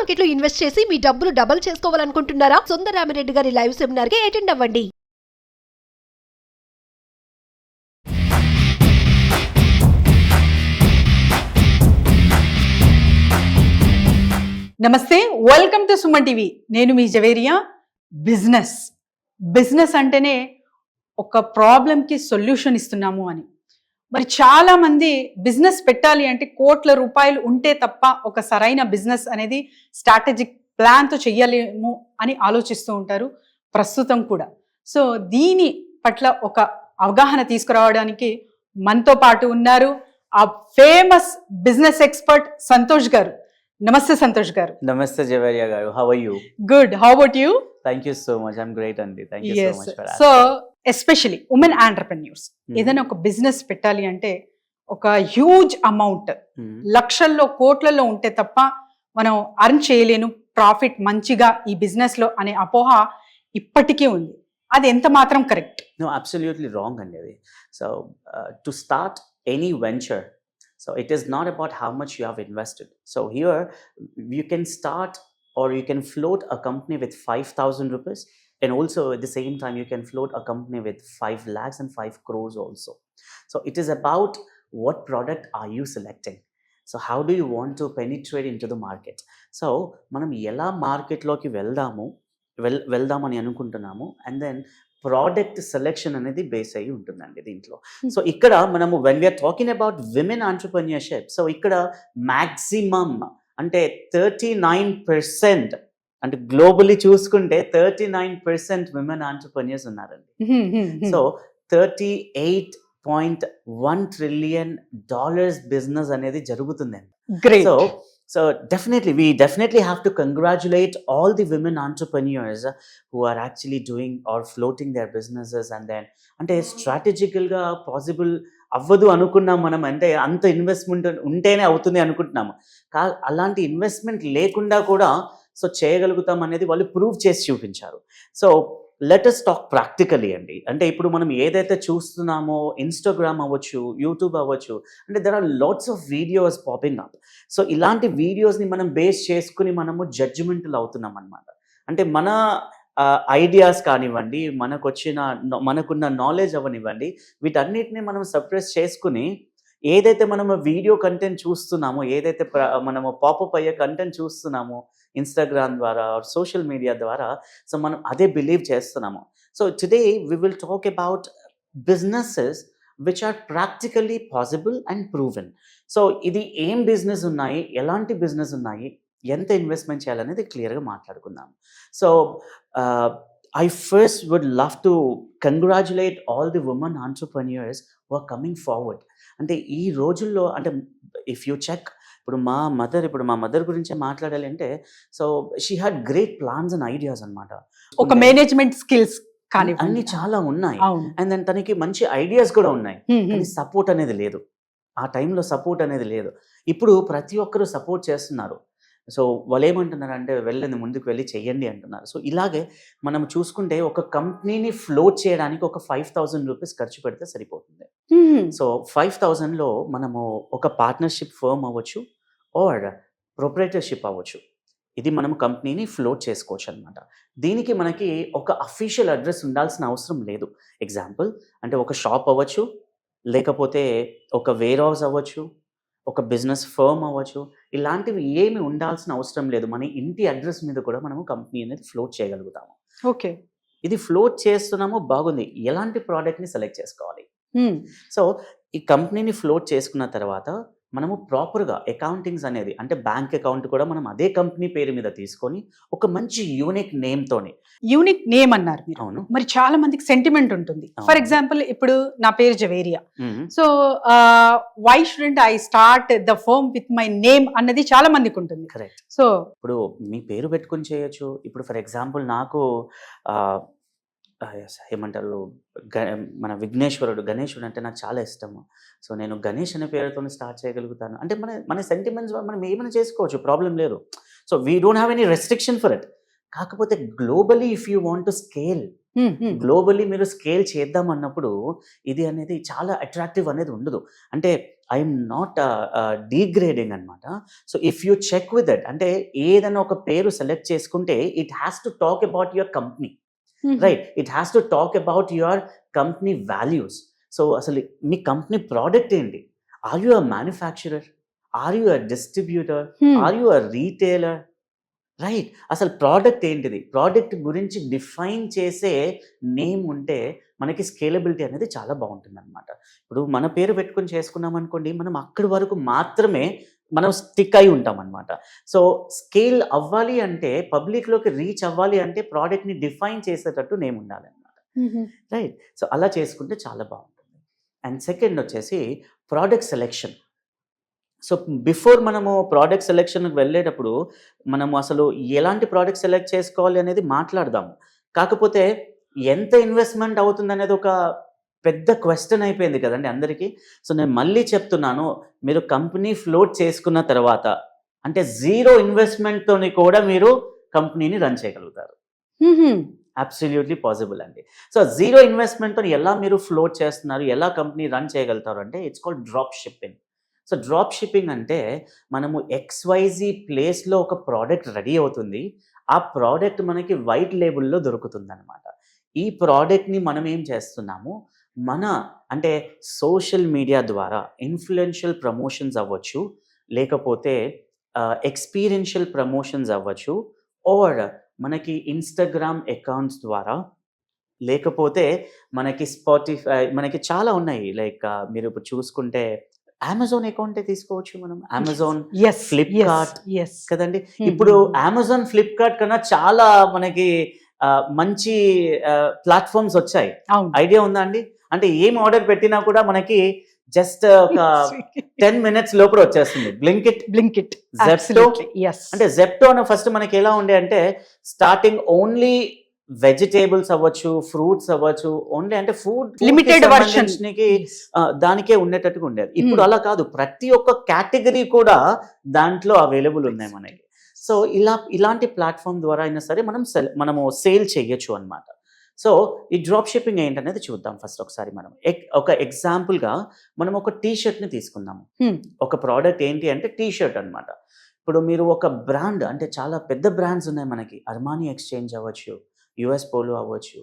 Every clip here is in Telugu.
మార్కెట్ లో ఇన్వెస్ట్ చేసి మీ డబ్బులు డబుల్ చేసుకోవాలనుకుంటున్నారా? సుందరరామిరెడ్డి గారి లైవ్ సెమినార్ కి అటెండ్ అవ్వండి. నమస్తే, వెల్కమ్ టు సుమన్ టీవీ. నేను మీ జవేరియా. బిజినెస్ అంటేనే ఒక ప్రాబ్లంకి సొల్యూషన్ ఇస్తున్నాము అని. మరి చాలా మంది బిజినెస్ పెట్టాలి అంటే కోట్ల రూపాయలు ఉంటే తప్ప ఒక సరైన బిజినెస్ అనేది స్ట్రాటజిక్ ప్లాన్తో చెయ్యలేము అని ఆలోచిస్తూ ఉంటారు ప్రస్తుతం కూడా. సో దీని పట్ల ఒక అవగాహన తీసుకురావడానికి మనతో పాటు ఉన్నారు ఆ ఫేమస్ బిజినెస్ ఎక్స్పర్ట్ సంతోష్ గారు. నమస్తే సంతోష్ గారు. Namaste Javaria garu. How are you? Good. How about you? Thank you so much. I'm great, Andy. Thank you so much for asking. So especially women entrepreneurs ఏదైనా ఒక బిజినెస్ పెట్టాలి అంటే ఒక హ్యూజ్ అమౌంట్ లక్షల్లో కోట్లలో ఉంటే తప్ప మనం అర్న్ చేయలేను, ప్రాఫిట్ మంచిగా ఈ బిజినెస్ లో అనే అపోహ ఇప్పటికీ ఉంది. అది ఎంత మాత్రం correct? No, absolutely wrong, Andy. So to start any venture, so it is not about how much you have invested. So here you can start or you can float a company with 5,000 rupees, and also at the same time you can float a company with 5 lakhs and 5 crores also. So it is about what product are you selecting. So how do you want to penetrate into the market? So మనం ఎలా మార్కెట్లోకి వెళ్దామని అనుకుంటున్నాము, అండ్ దెన్ ప్రోడక్ట్ సెలెక్షన్ అనేది బేస్ అయ్యి ఉంటుందండి దీంట్లో. సో ఇక్కడ మనము when we are talking about women entrepreneurship, so ఇక్కడ మ్యాక్సిమం అంటే 39%, అంటే గ్లోబలీ చూసుకుంటే 39% విమెన్ ఆంటర్‌ప్రెన్యూర్స్ ఉన్నారండి. సో $38.1 trillion బిజినెస్ అనేది జరుగుతుందండి. Great. So we definitely have to congratulate all the women entrepreneurs who are actually doing or floating their businesses, and then అంటే స్ట్రాటజికల్గా పాసిబుల్ అవ్వదు అనుకున్నాం మనం, అంటే అంత ఇన్వెస్ట్మెంట్ ఉంటేనే అవుతుంది అనుకుంటున్నాము. అలాంటి ఇన్వెస్ట్మెంట్ లేకుండా కూడా సో చేయగలుగుతాం అనేది వాళ్ళు ప్రూవ్ చేసి చూపించారు. So let us talk practically అండి. అంటే ఇప్పుడు మనం ఏదైతే చూస్తున్నామో, ఇన్స్టాగ్రామ్ అవ్వచ్చు, యూట్యూబ్ అవ్వచ్చు, అంటే there are lots of videos popping up. So ఇలాంటి వీడియోస్ని మనం బేస్ చేసుకుని మనము జడ్జిమెంట్లు అవుతున్నాం అనమాట. అంటే మన ఐడియాస్ కానివ్వండి, మనకున్న నాలెడ్జ్ అవనివ్వండి, వీటన్నిటిని మనం సప్రెస్ చేసుకుని ఏదైతే మనము వీడియో కంటెంట్ చూస్తున్నామో, ఏదైతే మనము పాపప్ అయ్యే కంటెంట్ చూస్తున్నామో ఇన్స్టాగ్రామ్ ద్వారా సోషల్ మీడియా ద్వారా, సో మనం అదే బిలీవ్ చేస్తున్నాము. So today we will talk about businesses which are practically possible and proven. So ఇది ఏం బిజినెస్ ఉన్నాయి, ఎలాంటి బిజినెస్ ఉన్నాయి, ఎంత ఇన్వెస్ట్మెంట్ చేయాలనేది క్లియర్గా మాట్లాడుకుందాం. So I first would love to congratulate all the women entrepreneurs who are coming forward. అంటే ఈ రోజుల్లో అంటే ఇఫ్ యూ చెక్, ఇప్పుడు మా మదర్ గురించి మాట్లాడాలి అంటే, so she had great plans and ideas అనమాట. ఒక మేనేజ్మెంట్ స్కిల్స్ కానీ అన్ని చాలా ఉన్నాయి, అండ్ దెన్ తనకి మంచి ఐడియాస్ కూడా ఉన్నాయి, కానీ సపోర్ట్ అనేది లేదు. ఆ టైంలో సపోర్ట్ అనేది లేదు. ఇప్పుడు ప్రతి ఒక్కరూ సపోర్ట్ చేస్తున్నారు. సో వాళ్ళు ఏమంటున్నారు అంటే, ముందుకు వెళ్ళి చెయ్యండి అంటున్నారు. సో ఇలాగే మనం చూసుకుంటే ఒక కంపెనీని ఫ్లోట్ చేయడానికి ఒక 5,000 రూపీస్ ఖర్చు పెడితే సరిపోతుంది. సో 5,000లో మనము ఒక పార్ట్నర్షిప్ ఫర్మ్ అవ్వచ్చు ఆర్ ప్రొప్రైటర్షిప్ అవ్వచ్చు. ఇది మనం కంపెనీని ఫ్లోట్ చేసుకోవచ్చు అనమాట. దీనికి మనకి ఒక అఫీషియల్ అడ్రస్ ఉండాల్సిన అవసరం లేదు. ఎగ్జాంపుల్ అంటే ఒక షాప్ అవ్వచ్చు, లేకపోతే ఒక వేర్ హౌస్ అవ్వచ్చు, ఒక బిజినెస్ ఫర్మ్ అవ్వచ్చు, ఇలాంటివి ఏమి ఉండాల్సిన అవసరం లేదు. మన ఇంటి అడ్రస్ మీద కూడా మనము కంపెనీ అనేది ఫ్లోట్ చేయగలుగుతాము. ఓకే, ఇది ఫ్లోట్ చేస్తున్నాము, బాగుంది. ఎలాంటి ప్రోడక్ట్ని సెలెక్ట్ చేసుకోవాలి? సో ఈ కంపెనీని ఫ్లోట్ చేసుకున్న తర్వాత మనము ప్రాపర్గా అకౌంటింగ్స్ అనేది, అంటే బ్యాంక్ అకౌంట్ కూడా మనం అదే కంపెనీ పేరు మీద తీసుకొని ఒక మంచి యూనిక్ నేమ్తోని. యూనిక్ నేమ్ అన్నారు మీరు. అవును. మరి చాలా మందికి సెంటిమెంట్ ఉంటుంది. ఫర్ ఎగ్జాంపుల్ ఇప్పుడు నా పేరు Javeria, so why should I start the firm with my name అన్నది చాలా మందికి ఉంటుంది. కరెక్ట్. సో ఇప్పుడు మీ పేరు పెట్టుకుని చేయొచ్చు. ఇప్పుడు ఫర్ ఎగ్జాంపుల్ నాకు ఏమంటారు, మన విఘ్నేశ్వరుడు, గణేశుడు అంటే నాకు చాలా ఇష్టము. సో నేను గణేష్ అనే పేరుతో స్టార్ట్ చేయగలుగుతాను. అంటే మన సెంటిమెంట్స్ మనం ఏమైనా చేసుకోవచ్చు, ప్రాబ్లం లేదు. So we don't have any restriction for it. కాకపోతే globally if you want to scale, globally మీరు స్కేల్ చేద్దాం అన్నప్పుడు ఇది అనేది చాలా అట్రాక్టివ్ అనేది ఉండదు. అంటే ఐఎమ్ నాట్ డీగ్రేడింగ్ అనమాట. So if you check with it, అంటే ఏదైనా ఒక పేరు సెలెక్ట్ చేసుకుంటే it has to talk about your company, right? It has to talk about your company values. So అసలు మీ కంపెనీ ప్రోడక్ట్ ఏంటి? Are you a manufacturer? Are you a distributor? Are you a retailer? Right? అసలు ప్రోడక్ట్ ఏంటిది? ప్రోడక్ట్ గురించి డిఫైన్ చేసే నేమ్ ఉంటే మనకి స్కేలబిలిటీ అనేది చాలా బాగుంటుంది అనమాట. ఇప్పుడు మన పేరు పెట్టుకొని చేసుకున్నాం అనుకోండి, మనం అక్కడి వరకు మాత్రమే మనం స్టిక్ అయి ఉంటాం అనమాట. సో స్కేల్ అవ్వాలి అంటే, పబ్లిక్లోకి రీచ్ అవ్వాలి అంటే ప్రోడక్ట్ని డిఫైన్ చేసేటట్టు నేమ్ ఉండాలి అనమాట, రైట్? సో అలా చేసుకుంటే చాలా బాగుంటుంది. అండ్ సెకండ్ వచ్చేసి ప్రోడక్ట్ సెలెక్షన్. సో బిఫోర్ మనము ప్రోడక్ట్ సెలెక్షన్కి వెళ్ళేటప్పుడు మనము అసలు ఎలాంటి ప్రోడక్ట్ సెలెక్ట్ చేసుకోవాలి అనేది మాట్లాడదాము. కాకపోతే ఎంత ఇన్వెస్ట్మెంట్ అవుతుంది అనేది ఒక పెద్ద క్వశ్చన్ అయిపోయింది కదండి అందరికీ. సో నేను మళ్ళీ చెప్తున్నాను, మీరు కంపెనీ ఫ్లోట్ చేసుకున్న తర్వాత అంటే 0 ఇన్వెస్ట్మెంట్తోని కూడా మీరు కంపెనీని రన్ చేయగలుగుతారు. అబ్సల్యూట్లీ పాసిబుల్ అండి. సో 0 ఇన్వెస్ట్మెంట్తో ఎలా మీరు ఫ్లోట్ చేస్తున్నారు, ఎలా కంపెనీ రన్ చేయగలుగుతారు అంటే it's called drop shipping. So drop shipping అంటే మనము XYZ ప్లేస్లో ఒక ప్రోడక్ట్ రెడీ అవుతుంది, ఆ ప్రోడక్ట్ మనకి వైట్ లేబుల్లో దొరుకుతుంది అనమాట. ఈ ప్రోడక్ట్ని మనం ఏం చేస్తున్నాము, మన అంటే సోషల్ మీడియా ద్వారా ఇన్ఫ్లుయెన్షియల్ ప్రమోషన్స్ అవ్వచ్చు, లేకపోతే ఎక్స్పీరియన్షియల్ ప్రమోషన్స్ అవ్వచ్చు, ఆర్ మనకి ఇన్స్టాగ్రామ్ అకౌంట్స్ ద్వారా, లేకపోతే మనకి స్పాటిఫై, మనకి చాలా ఉన్నాయి. లైక్ మీరు ఇప్పుడు చూసుకుంటే అమెజాన్ అకౌంటే తీసుకోవచ్చు మనం, అమెజాన్, ఫ్లిప్కార్ట్ కదండి. ఇప్పుడు అమెజాన్, ఫ్లిప్కార్ట్ కన్నా చాలా మనకి మంచి ప్లాట్ఫామ్స్ వచ్చాయి. ఐడియా ఉందా అండి? అంటే ఏం ఆర్డర్ పెట్టినా కూడా మనకి జస్ట్ ఒక 10 minutes లోపల వచ్చేస్తుంది. Blinkit, Zepto. అంటే జెప్టో అని ఫస్ట్ మనకి ఎలా ఉండే అంటే స్టార్టింగ్ ఓన్లీ వెజిటేబుల్స్ అవ్వచ్చు, ఫ్రూట్స్ అవ్వచ్చు, ఓన్లీ అంటే ఫుడ్ లిమిటెడ్ వర్షన్ దానికే ఉండేటట్టుగా ఉండేది. ఇప్పుడు అలా కాదు, ప్రతి ఒక్క కేటగిరీ కూడా దాంట్లో అవైలబుల్ ఉన్నాయి మనకి. సో ఇలాంటి ప్లాట్ఫామ్ ద్వారా అయినా సరే మనము సేల్ చేయొచ్చు అనమాట. సో ఈ డ్రాప్ షిప్పింగ్ ఏంటనేది చూద్దాం ఫస్ట్ ఒకసారి. మనం ఒక ఎగ్జాంపుల్గా మనం ఒక టీషర్ట్ని తీసుకుందాము. ఒక ప్రోడక్ట్ ఏంటి అంటే టీషర్ట్ అనమాట. ఇప్పుడు మీరు ఒక బ్రాండ్, అంటే చాలా పెద్ద బ్రాండ్స్ ఉన్నాయి మనకి, అర్మానీ ఎక్స్చేంజ్ అవ్వచ్చు, యుఎస్ పోలో అవ్వచ్చు,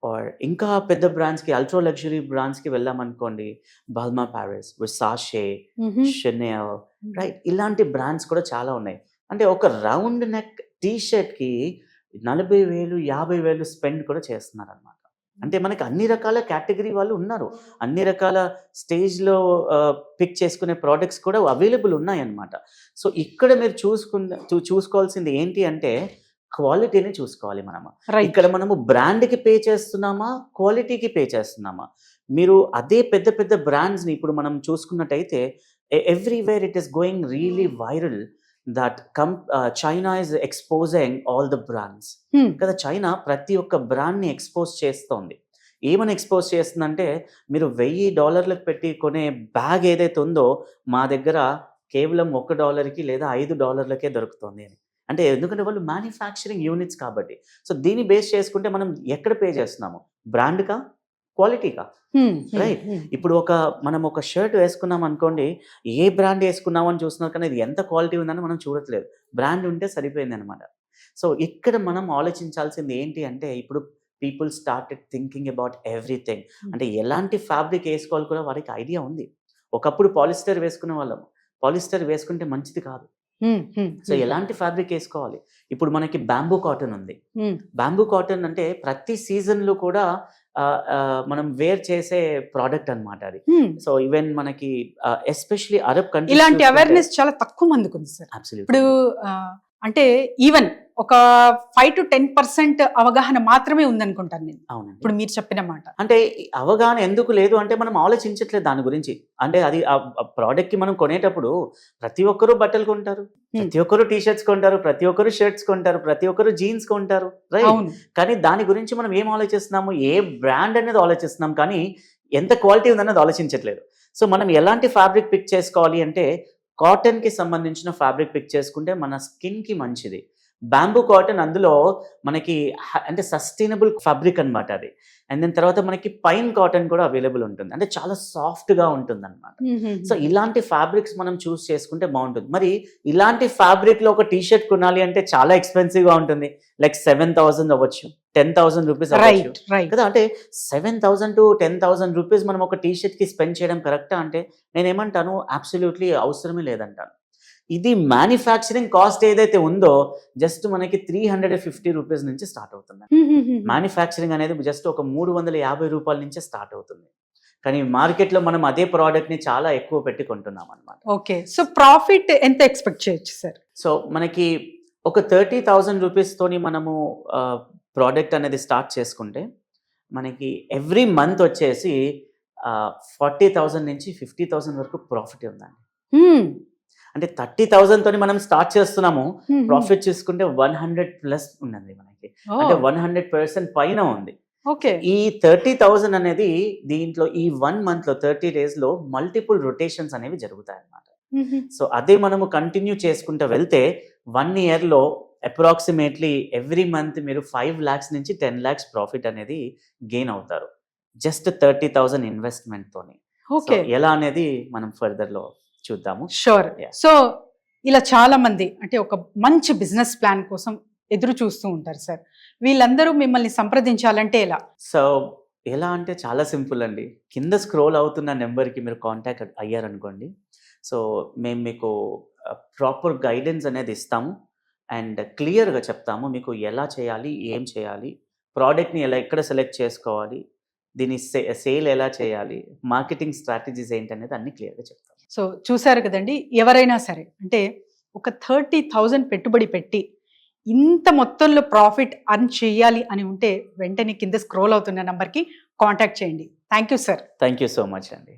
ఆర్ ఇంకా పెద్ద బ్రాండ్స్కి, అల్ట్రా లగ్జరీ బ్రాండ్స్కి వెళ్ళామనుకోండి, బాల్మా ప్యారిస్, విసాషే, షెనెల్, రైట్? ఇలాంటి బ్రాండ్స్ కూడా చాలా ఉన్నాయి. అంటే ఒక రౌండ్ నెక్ టీషర్ట్కి 40,000, 50,000 స్పెండ్ కూడా చేస్తున్నారు అనమాట. అంటే మనకి అన్ని రకాల కేటగిరీ వాళ్ళు ఉన్నారు, అన్ని రకాల స్టేజ్లో పిక్ చేసుకునే ప్రోడక్ట్స్ కూడా అవైలబుల్ ఉన్నాయన్నమాట. సో ఇక్కడ మీరు చూసుకోవాల్సింది ఏంటి అంటే క్వాలిటీని చూసుకోవాలి మనము. ఇక్కడ మనము బ్రాండ్కి పే చేస్తున్నామా, క్వాలిటీకి పే చేస్తున్నామా? మీరు అదే పెద్ద పెద్ద బ్రాండ్స్ని ఇప్పుడు మనం చూసుకున్నట్టయితే everywhere it is going really viral that China is exposing all the brands కదా. చైనా ప్రతి ఒక్క బ్రాండ్ని ఎక్స్పోజ్ చేస్తోంది. ఏమని ఎక్స్పోజ్ చేస్తుందంటే, మీరు $1,000 పెట్టి కొనే బ్యాగ్ ఏదైతే ఉందో మా దగ్గర కేవలం $1 లేదా $5 దొరుకుతుంది అని. అంటే ఎందుకంటే వాళ్ళు మ్యానుఫ్యాక్చరింగ్ యూనిట్స్ కాబట్టి. సో దీన్ని బేస్ చేసుకుంటే మనం ఎక్కడ పే చేస్తున్నాము, బ్రాండ్కా, క్వాలిటీకా? రైట్? ఇప్పుడు మనం ఒక షర్ట్ వేసుకున్నాం అనుకోండి, ఏ బ్రాండ్ వేసుకున్నాం అని చూస్తున్నాం, కానీ ఇది ఎంత క్వాలిటీ ఉందని మనం చూడట్లేదు, బ్రాండ్ ఉంటే సరిపోయింది అనమాట. సో ఇక్కడ మనం ఆలోచించాల్సింది ఏంటి అంటే, ఇప్పుడు people started thinking about everything. అంటే ఎలాంటి ఫ్యాబ్రిక్ వేసుకోవాలి కూడా వారికి ఐడియా ఉంది. ఒకప్పుడు పాలిస్టర్ వేసుకునే వాళ్ళం, పాలిస్టర్ వేసుకుంటే మంచిది కాదు. సో ఎలాంటి ఫ్యాబ్రిక్ వేసుకోవాలి? ఇప్పుడు మనకి బ్యాంబూ కాటన్ ఉంది. బ్యాంబూ కాటన్ అంటే ప్రతి సీజన్లో కూడా మనం వేర్ చేసే ప్రోడక్ట్ అన్నమాట అది. సో ఈవెన్ మనకి ఎస్పెషల్లీ అరబ్ కంట్రీస్ ఇలాంటి అవేర్నెస్ చాలా తక్కువ మందికి ఉంది సార్. ఇప్పుడు అంటే ఈవెన్ ఒక 5 to 10% అవగాహన మాత్రమే ఉందనుకుంటాను నేను. అవునండి. ఇప్పుడు మీరు చెప్పిన మాట అంటే అవగాహన ఎందుకు లేదు అంటే మనం ఆలోచించట్లేదు దాని గురించి. అంటే అది ఆ ప్రోడక్ట్కి మనం కొనేటప్పుడు ప్రతి ఒక్కరూ బట్టలు కొంటారు, ప్రతి ఒక్కరు టీషర్ట్స్ కొంటారు, ప్రతి ఒక్కరు షర్ట్స్ కొంటారు, ప్రతి ఒక్కరు జీన్స్ కొంటారు, రైట్? కానీ దాని గురించి మనం ఏం ఆలోచిస్తున్నాము, ఏ బ్రాండ్ అనేది ఆలోచిస్తున్నాం, కానీ ఎంత క్వాలిటీ ఉందన్నది ఆలోచించట్లేదు. సో మనం ఎలాంటి ఫ్యాబ్రిక్ పిక్ చేసుకోవాలి అంటే, కాటన్కి సంబంధించిన ఫ్యాబ్రిక్ పిక్ చేసుకుంటే మన స్కిన్కి మంచిది, బ్యాంబూ కాటన్ అందులో మనకి అంటే సస్టైనబుల్ ఫ్యాబ్రిక్ అన్నమాట అది. అండ్ దెన్ తర్వాత మనకి పైన్ కాటన్ కూడా అవైలబుల్ ఉంటుంది, అంటే చాలా సాఫ్ట్గా ఉంటుంది అనమాట. సో ఇలాంటి ఫ్యాబ్రిక్స్ మనం చూస్ చేసుకుంటే బాగుంటుంది. మరి ఇలాంటి ఫ్యాబ్రిక్లో ఒక టీ షర్ట్ కొనాలి అంటే చాలా ఎక్స్పెన్సివ్గా ఉంటుంది, లైక్ 7,000 అవ్వచ్చు, 10,000 రూపీస్ అవ్వచ్చు కదా. అంటే 7,000 to 10,000 రూపీస్ మనం ఒక టీ షర్ట్కి స్పెండ్ చేయడం కరెక్టా అంటే నేనేమంటాను, అబ్సల్యూట్లీ అవసరమే లేదంటాను. ఇది మ్యానుఫ్యాక్చరింగ్ కాస్ట్ ఏదైతే ఉందో జస్ట్ మనకి 350 రూపీస్ నుంచి స్టార్ట్ అవుతుంది. మ్యానుఫ్యాక్చరింగ్ అనేది జస్ట్ ఒక 350 రూపాయల నుంచే స్టార్ట్ అవుతుంది. కానీ మార్కెట్లో మనం అదే ప్రోడక్ట్ని చాలా ఎక్కువ పెట్టి కొంటున్నాం అనమాట. ఓకే, సో ప్రాఫిట్ ఎంత ఎక్స్పెక్ట్ చేయొచ్చు సార్? సో మనకి ఒక 30,000 రూపీస్తోని మనము ప్రోడక్ట్ అనేది స్టార్ట్ చేసుకుంటే మనకి ఎవ్రీ మంత్ వచ్చేసి 40,000 నుంచి 50,000 వరకు ప్రాఫిట్ ఉందండి. అంటే 30,000 తోని మనం స్టార్ట్ చేస్తున్నాము, ప్రాఫిట్ చూసుకుంటే 100+ ఉన్నది మనకి, అంటే 100% పైన ఉంది. ఓకే, ఈ 30,000 అనేది దీంట్లో ఈ 1 month లో 30 days లో మల్టిపుల్ రొటేషన్స్ అనేవి జరుగుతాయి అన్నమాట. సో అదే మనము కంటిన్యూ చేసుకుంటూ వెళ్తే 1 year లో అప్రాక్సిమేట్లీ ఎవ్రీ మంత్ మీరు 5 lakhs నుంచి 10 lakhs ప్రాఫిట్ అనేది గెయిన్ అవుతారు, జస్ట్ 30,000 ఇన్వెస్ట్మెంట్ తోని. ఓకే, ఎలా అనేది మనం ఫర్దర్ లో చూద్దాము. షూర్. సో ఇలా చాలా మంది అంటే ఒక మంచి బిజినెస్ ప్లాన్ కోసం ఎదురు చూస్తూ ఉంటారు సార్, వీళ్ళందరూ మిమ్మల్ని సంప్రదించాలంటే ఎలా? సో ఎలా అంటే చాలా సింపుల్ అండి, కింద స్క్రోల్ అవుతున్న నెంబర్కి మీరు కాంటాక్ట్ అయ్యారనుకోండి, సో మేము మీకు ప్రాపర్ గైడెన్స్ అనేది ఇస్తాము అండ్ క్లియర్గా చెప్తాము మీకు ఎలా చేయాలి, ఏం చేయాలి, ప్రోడక్ట్ని ఎక్కడ సెలెక్ట్ చేసుకోవాలి, దీని సేల్ ఎలా చేయాలి, మార్కెటింగ్ స్ట్రాటజీస్ ఏంటనేది అన్ని క్లియర్గా చెప్తాం. సో చూసారు కదండి, ఎవరైనా సరే అంటే ఒక 30,000 పెట్టుబడి పెట్టి ఇంత మొత్తంలో ప్రాఫిట్ అర్న్ చేయాలి అని ఉంటే వెంటనే కింద స్క్రోల్ అవుతున్న నెంబర్కి కాంటాక్ట్ చేయండి. Thank you sir. Thank you so much అండి.